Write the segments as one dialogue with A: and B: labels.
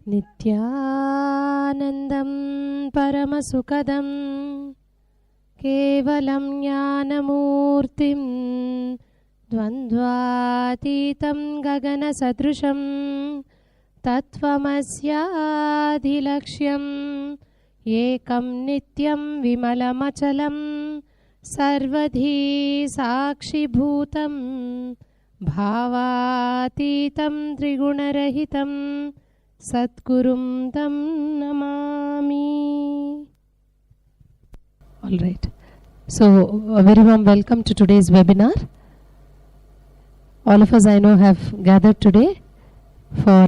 A: Nithyanandam Paramasukadam Kevalam Jnanamurtim Dvandvatitam Gagana Sadrusham Tatvamasyadhilakshyam Ekam Nityam Vimalamachalam Sarvadhi Sakshi Bhutam Bhavatitam Trigunarahitam Satgurum Tam Namami. All right. So, a very warm welcome to today's webinar. All of us I know have gathered today for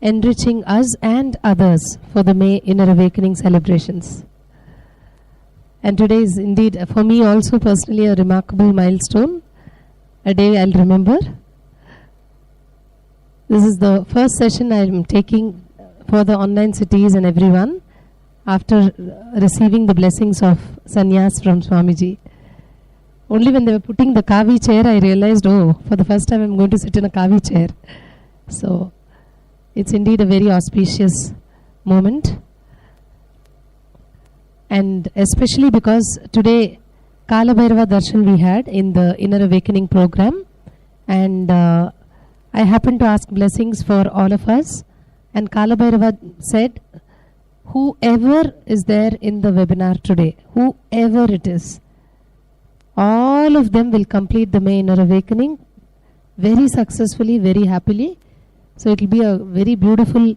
A: enriching us and others for the May Inner Awakening celebrations. And today is indeed, for me also personally, a remarkable milestone, a day I'll remember. This is the first session I'm taking for the online cities and everyone after receiving the blessings of sannyas from Swamiji. Only when they were putting the Kavi chair, I realized, oh, for the first time I'm going to sit in a Kavi chair. So, it's indeed a very auspicious moment. And especially because today Kala Bhairava Darshan we had in the Inner Awakening program, and I happened to ask blessings for all of us, and Kala Bhairava said, whoever is there in the webinar today, whoever it is, all of them will complete the May Inner Awakening very successfully, very happily. So it will be a very beautiful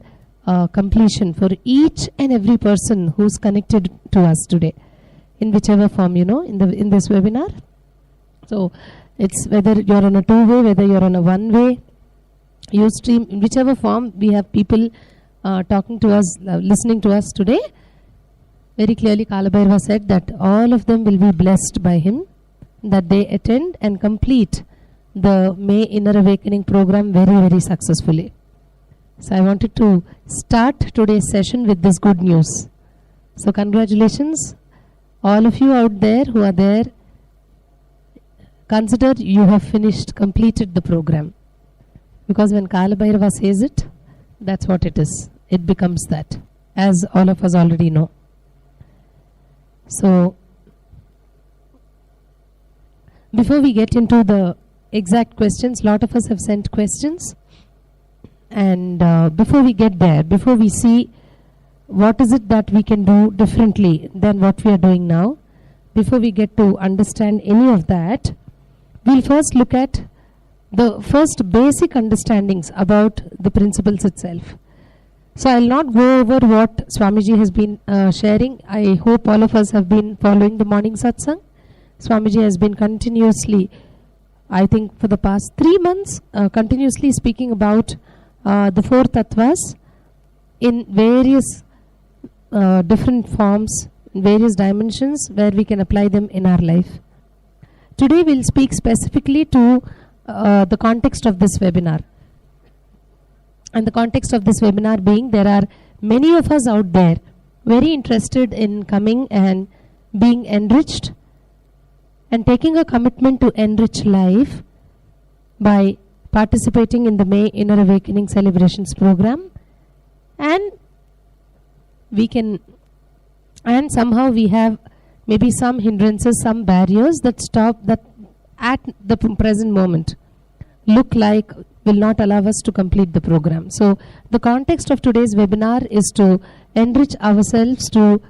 A: completion for each and every person who's connected to us today, in whichever form, in this webinar. So it's whether you're on a two-way, whether you're on a one-way, Ustream, in whichever form, we have people talking to us, listening to us today. Very clearly Kala Bhairava said that all of them will be blessed by him, that they attend and complete the May Inner Awakening program very, very successfully. So I wanted to start today's session with this good news. So congratulations, all of you out there who are there. Consider you have completed the program. Because when Kala Bhairava says it, that's what it is. It becomes that, as all of us already know. So, before we get into the exact questions, lot of us have sent questions. And before we get there, before we see what is it that we can do differently than what we are doing now, before we get to understand any of that, we'll first look at the first basic understandings about the principles itself. So I'll not go over what Swamiji has been sharing. I hope all of us have been following the morning satsang. Swamiji has been continuously, I think for the past 3 months, continuously speaking about the 4 tatvas in various different forms, in various dimensions where we can apply them in our life. Today we'll speak specifically to the context of this webinar. And the context of this webinar being, there are many of us out there very interested in coming and being enriched and taking a commitment to enrich life by participating in the May Inner Awakening celebrations program, and somehow we have maybe some hindrances, some barriers that stop, that at the present moment look like will not allow us to complete the program. So the context of today's webinar is to enrich ourselves, to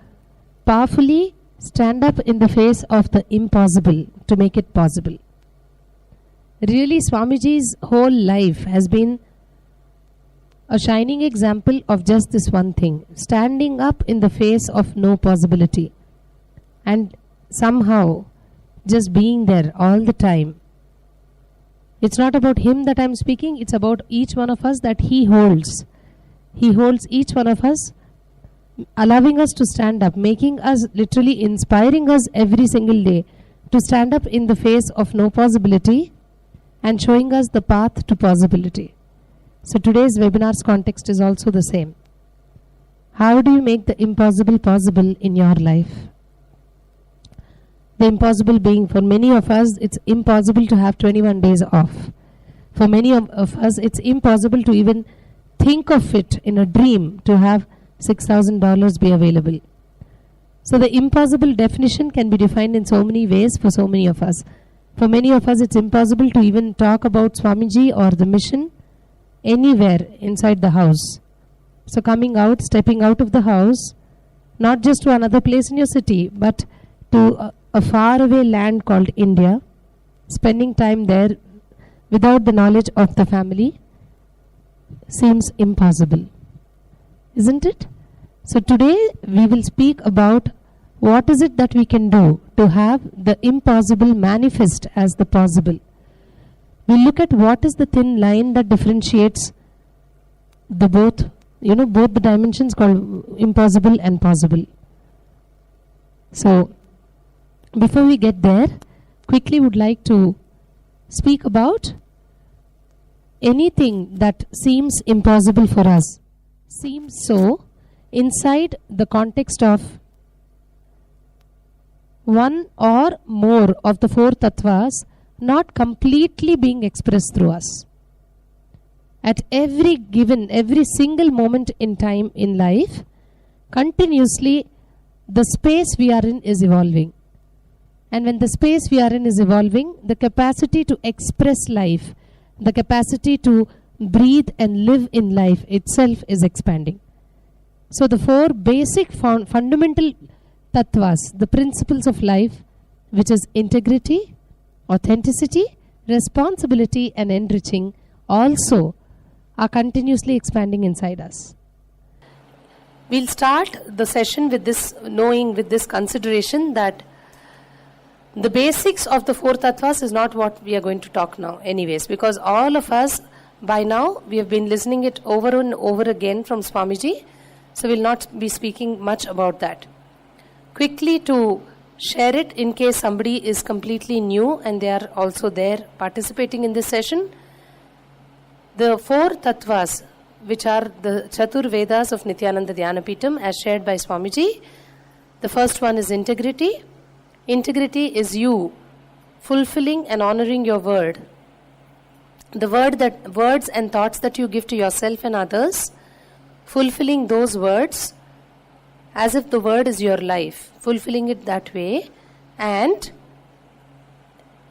A: powerfully stand up in the face of the impossible to make it possible. Really, Swamiji's whole life has been a shining example of just this one thing, standing up in the face of no possibility and somehow just being there all the time. It's not about him that I'm speaking, it's about each one of us that he holds. He holds each one of us, allowing us to stand up, making us, literally inspiring us every single day to stand up in the face of no possibility and showing us the path to possibility. So today's webinar's context is also the same. How do you make the impossible possible in your life? The impossible being, for many of us, it's impossible to have 21 days off. For many of us, it's impossible to even think of it in a dream to have $6,000 be available. So the impossible definition can be defined in so many ways for so many of us. For many of us, it's impossible to even talk about Swamiji or the mission anywhere inside the house. So coming out, stepping out of the house, not just to another place in your city, but to a faraway land called India, spending time there without the knowledge of the family seems impossible, isn't it? So today we will speak about what is it that we can do to have the impossible manifest as the possible. We'll look at what is the thin line that differentiates the both the dimensions called impossible and possible. So before we get there, quickly would like to speak about anything that seems impossible for us, seems so inside the context of one or more of the four tatvas not completely being expressed through us. At every single moment in time in life, continuously the space we are in is evolving. And when the space we are in is evolving, the capacity to express life, the capacity to breathe and live in life itself is expanding. So the four basic fundamental tattvas, the principles of life, which is integrity, authenticity, responsibility and enriching, also are continuously expanding inside us. We'll start the session with this consideration that the basics of the four tattvas is not what we are going to talk now anyways, because all of us by now we have been listening it over and over again from Swamiji, so we'll not be speaking much about that. Quickly to share it in case somebody is completely new and they are also there participating in this session. The four tattvas, which are the Chatur Vedas of Nithyananda Dhyanapitham as shared by Swamiji. The first one is integrity. Integrity is you fulfilling and honoring your word. The words and thoughts that you give to yourself and others, fulfilling those words as if the word is your life, fulfilling it that way, and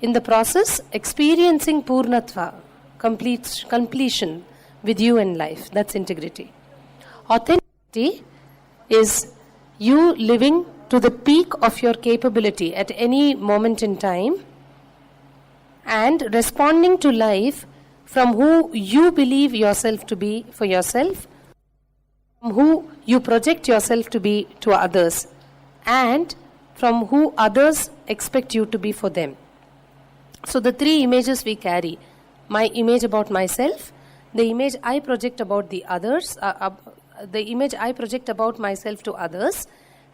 A: in the process experiencing purnatva, completion with you in life. That's integrity. Authenticity is you living to the peak of your capability at any moment in time and responding to life from who you believe yourself to be for yourself, from who you project yourself to be to others, and from who others expect you to be for them. So the three images we carry: my image about myself, the image I project about the others, the image I project about myself to others,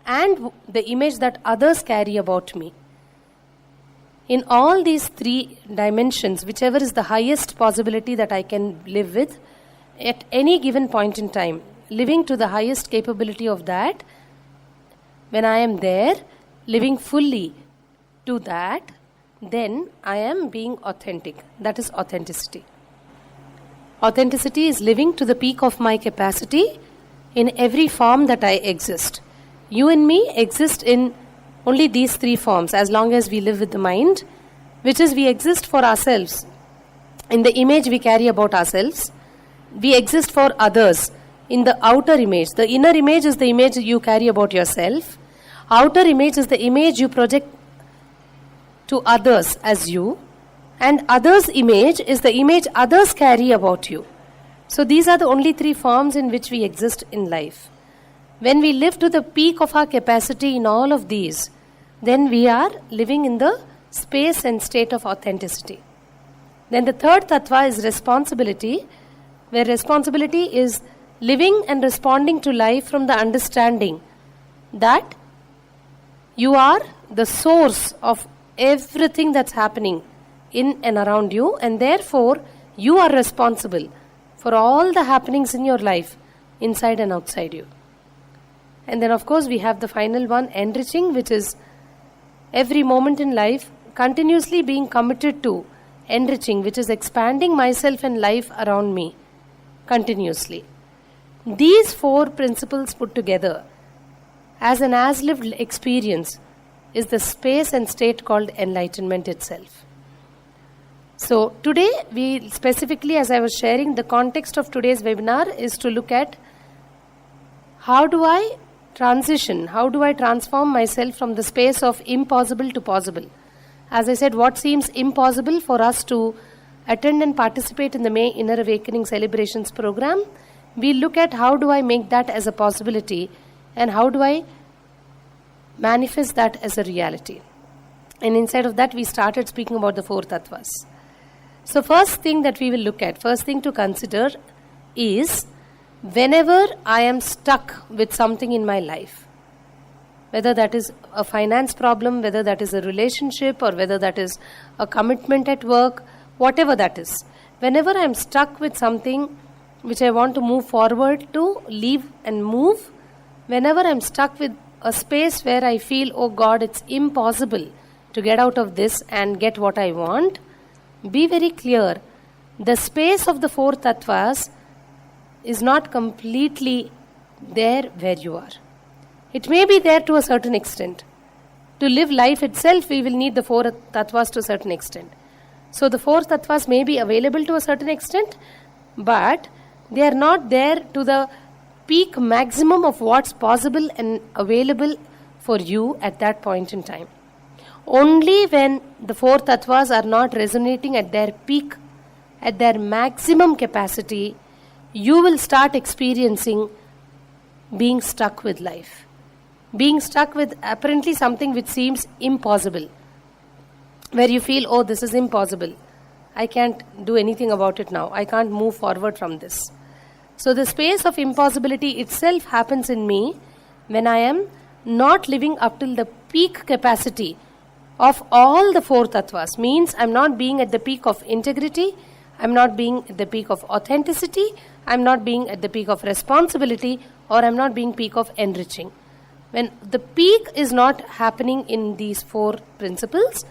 A: and the image that others carry about me. In all these three dimensions, whichever is the highest possibility that I can live with at any given point in time, living to the highest capability of that, when I am there, living fully to that, then I am being authentic. That is authenticity. Authenticity is living to the peak of my capacity in every form that I exist. You and me exist in only these three forms as long as we live with the mind, which is we exist for ourselves. In the image we carry about ourselves, we exist for others. In the outer image, the inner image is the image you carry about yourself. Outer image is the image you project to others as you. And others' image is the image others carry about you. So these are the only three forms in which we exist in life. When we live to the peak of our capacity in all of these, then we are living in the space and state of authenticity. Then the third tattva is responsibility, where responsibility is living and responding to life from the understanding that you are the source of everything that's happening in and around you, and therefore you are responsible for all the happenings in your life, inside and outside you. And then of course we have the final one, enriching, which is every moment in life continuously being committed to enriching, which is expanding myself and life around me continuously. These 4 principles put together as an as-lived experience is the space and state called enlightenment itself. So today, we specifically, as I was sharing, the context of today's webinar is to look at how do I transition, how do I transform myself from the space of impossible to possible. As I said, what seems impossible for us to attend and participate in the May Inner Awakening Celebrations program, we look at how do I make that as a possibility and how do I manifest that as a reality. And inside of that, we started speaking about the 4 tattvas. So first thing that we will look at, first thing to consider is whenever I am stuck with something in my life, whether that is a finance problem, whether that is a relationship, or whether that is a commitment at work, whatever that is, whenever I am stuck with something which I want to move forward to, leave and move, whenever I am stuck with a space where I feel, oh God, it's impossible to get out of this and get what I want, be very clear, the space of the 4 tattvas is not completely there where you are. It may be there to a certain extent. To live life itself, we will need the 4 tattvas to a certain extent. So the 4 tattvas may be available to a certain extent, but they are not there to the peak maximum of what's possible and available for you at that point in time. Only when the 4 tattvas are not resonating at their peak, at their maximum capacity, you will start experiencing being stuck with life. Being stuck with apparently something which seems impossible. Where you feel, oh, this is impossible. I can't do anything about it now. I can't move forward from this. So the space of impossibility itself happens in me when I am not living up till the peak capacity of all the 4 tattvas. Means I'm not being at the peak of integrity, I'm not being at the peak of authenticity, I'm not being at the peak of responsibility, or I'm not being peak of enriching. When the peak is not happening in these 4 principles,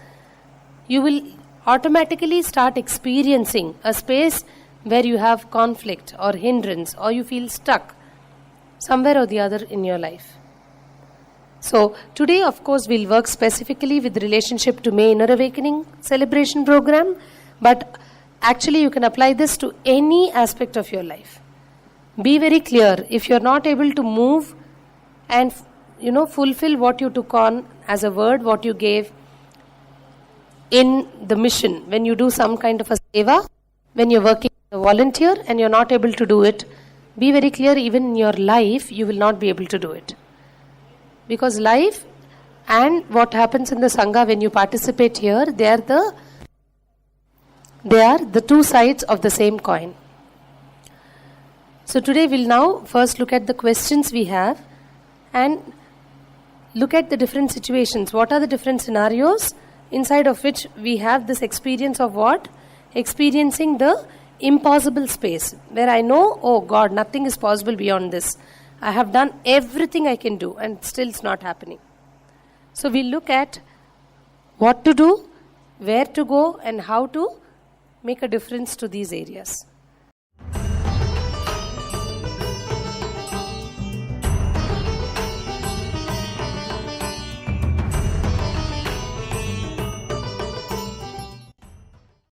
A: you will automatically start experiencing a space where you have conflict or hindrance or you feel stuck somewhere or the other in your life. So today, of course, we'll work specifically with relationship to May Inner Awakening celebration program, but actually you can apply this to any aspect of your life. Be very clear, if you're not able to move and fulfill what you took on as a word, what you gave in the mission, when you do some kind of a seva, when you're working as a volunteer and you're not able to do it, be very clear, even in your life, you will not be able to do it. Because life and what happens in the Sangha when you participate here, they are the 2 sides of the same coin. So today we'll now first look at the questions we have and look at the different situations. What are the different scenarios inside of which we have this experience of what? Experiencing the impossible space where I know, oh God, nothing is possible beyond this. I have done everything I can do and still it's not happening. So we'll look at what to do, where to go, and how to make a difference to these areas.